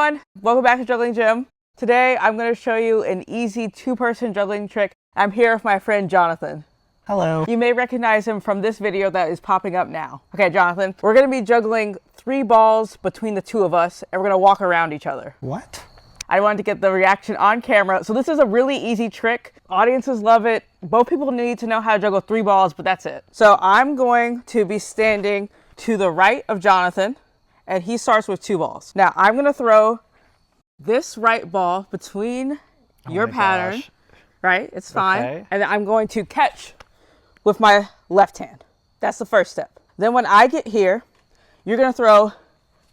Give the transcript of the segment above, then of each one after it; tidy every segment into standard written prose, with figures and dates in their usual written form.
everyone, welcome back to Juggling Gym. Today I'm going to show you an easy two-person juggling trick. I'm here with my friend Jonathan. Hello. You may recognize him from this video that is popping up now. Okay, Jonathan, we're going to be juggling 3 balls between the two of us, and we're going to walk around each other. What? I wanted to get the reaction on camera. So this is a really easy trick. Audiences love it. Both people need to know how to juggle 3 balls, but that's it. So I'm going to be standing to the right of Jonathan, and he starts with 2 balls. Now I'm going to throw this right ball between your pattern, right? It's fine. Okay. And then I'm going to catch with my left hand. That's the first step. Then when I get here, you're going to throw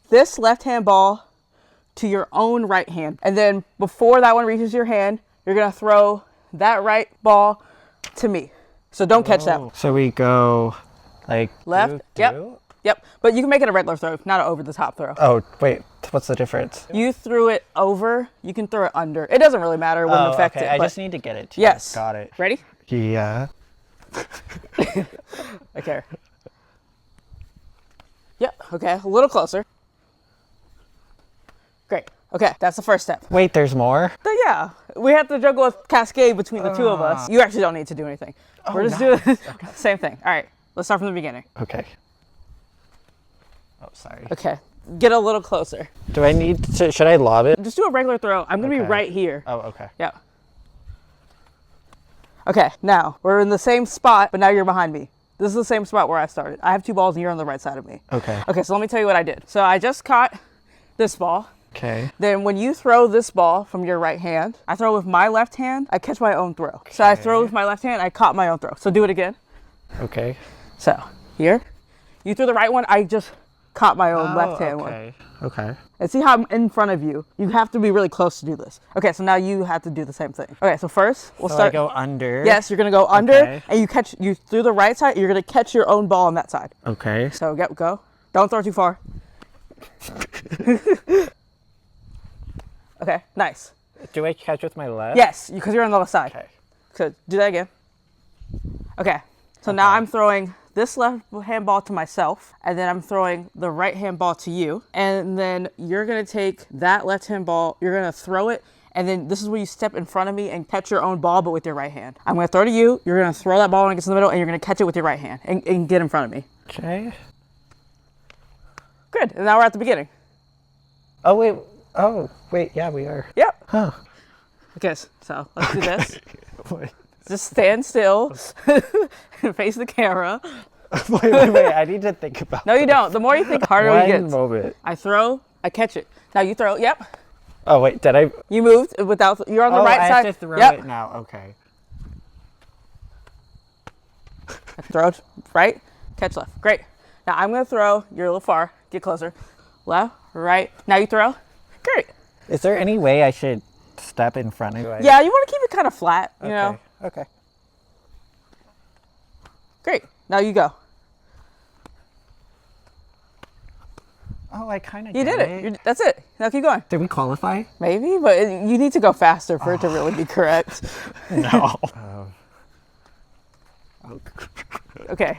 this left hand ball to your own right hand. And then before that one reaches your hand, you're going to throw that right ball to me. So don't catch that. So we go like Left. Yep. But you can make it a regular throw, not an over the top throw. Oh, wait. What's the difference? You threw it over, you can throw it under. It doesn't really matter. It wouldn't affect it. I just need to get it to yes. you. Got it. Ready? Yeah. Okay. Yep. Okay. A little closer. Great. Okay. That's the first step. Wait, there's more? So yeah, we have to juggle a cascade between the two of us. You actually don't need to do anything. We're just doing the same thing. All right. Let's start from the beginning. Okay. Oh, sorry. Okay. Get a little closer. Do I need to, should I lob it? Just do a regular throw. I'm going to be right here. Oh, okay. Yeah. Okay. Now, we're in the same spot, but now you're behind me. This is the same spot where I started. I have 2 balls and you're on the right side of me. Okay. Okay, so let me tell you what I did. So I just caught this ball. Okay. Then when you throw this ball from your right hand, I throw with my left hand, I catch my own throw. Okay. So I throw with my left hand, I caught my own throw. So do it again. Okay. So here, you threw the right one, I just caught my own left hand one. Okay. And see how I'm in front of you? You have to be really close to do this. Okay, so now you have to do the same thing. Okay, so first we'll start. I go under. Yes, you're gonna go under, and you through the right side. You're gonna catch your own ball on that side. Okay. So go. Don't throw too far. Okay, nice. Do I catch with my left? Yes, because you're on the left side. Okay. So do that again. Okay, so now I'm throwing this left hand ball to myself, and then I'm throwing the right hand ball to you. And then you're gonna take that left hand ball, you're gonna throw it, and then this is where you step in front of me and catch your own ball, but with your right hand. I'm gonna throw to you, you're gonna throw that ball when it gets in the middle, and you're gonna catch it with your right hand and get in front of me. Okay. Good, and now we're at the beginning. Oh, wait, yeah, we are. Yep. Huh. Okay, so let's do this. Wait. Just stand still and face the camera. wait, I need to think about No, you don't. The more you think, harder it gets. One moment. I throw, I catch it. Now you throw, yep. Oh, wait, did I? You moved without, you're on the right I side. have to throw Yep. it now, okay. Throw right, catch left. Great. Now I'm going to throw, you're a little far, get closer. Left, right. Now you throw. Great. Is there any way I should step in front of you? Yeah, you want to keep it kind of flat, you know? Okay. Great. Now you go. Oh, I kind of You did it. That's it. Now keep going. Did we qualify? Maybe, but you need to go faster for it to really be correct. No. Okay.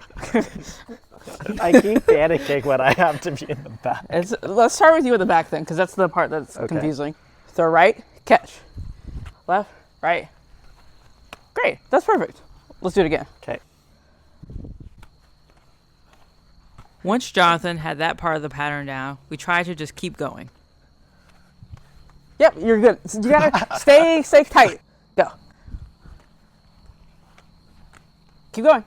I keep panicking when I have to be in the back. Let's start with you at the back then, because that's the part that's confusing. Throw right, catch. Left, right. Great. That's perfect. Let's do it again. Okay. Once Jonathan had that part of the pattern down, we tried to just keep going. Yep, you're good. So you gotta stay tight. Go. Keep going.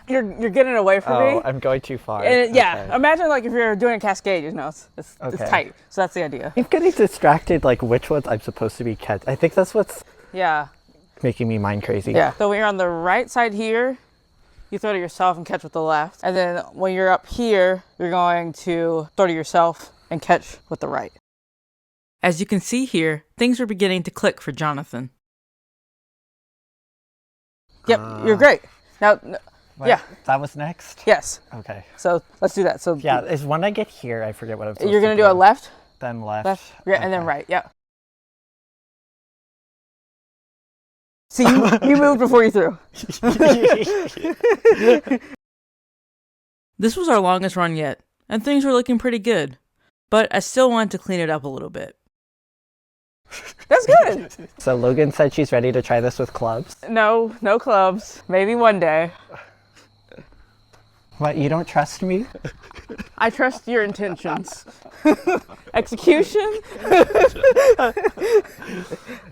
You're getting away from me. Oh, I'm going too far. And yeah, imagine like if you're doing a cascade, you know, it's tight. So that's the idea. I'm getting distracted, like which ones I'm supposed to be catch. I think that's what's making me mind crazy. Yeah. So when you're on the right side here, you throw to yourself and catch with the left. And then when you're up here, you're going to throw to yourself and catch with the right. As you can see here, things are beginning to click for Jonathan. Yep, you're great. Now, What? That was next? Yes. Okay. So let's do that. So yeah, is when I get here, I forget what I'm supposed you're going to do a left? Then left. Yeah, and then right. Yeah. See, you moved before you threw. This was our longest run yet, and things were looking pretty good. but I still wanted to clean it up a little bit. That's good. So Logan said she's ready to try this with clubs. No clubs. Maybe one day. What, you don't trust me? I trust your intentions. Execution?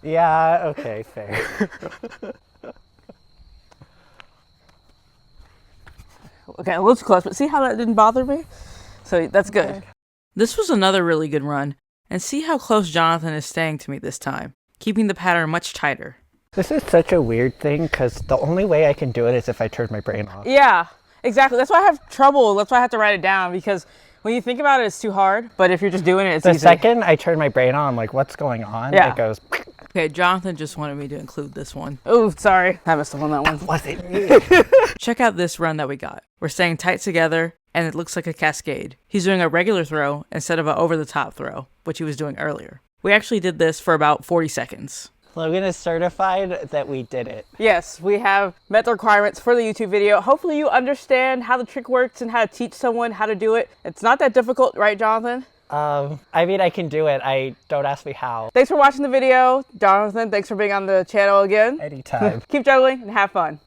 Yeah, okay, fair. Okay, a little too close, but see how that didn't bother me? So that's good. Okay. This was another really good run. And see how close Jonathan is staying to me this time, keeping the pattern much tighter. This is such a weird thing because the only way I can do it is if I turn my brain off. Yeah, exactly. That's why I have trouble. That's why I have to write it down, because when you think about it, it's too hard. But if you're just doing it, it's easy. The second I turn my brain on, I'm like, what's going on? Yeah. It goes... Okay, Jonathan just wanted me to include this one. Oh, sorry. I missed on that one. That wasn't me. Check out this run that we got. We're staying tight together, and it looks like a cascade. He's doing a regular throw instead of an over-the-top throw, which he was doing earlier. We actually did this for about 40 seconds. Logan is certified that we did it. Yes, we have met the requirements for the YouTube video. Hopefully you understand how the trick works and how to teach someone how to do it. It's not that difficult, right, Jonathan? I mean, I can do it. Don't ask me how. Thanks for watching the video. Jonathan, thanks for being on the channel again. Anytime. Keep juggling and have fun.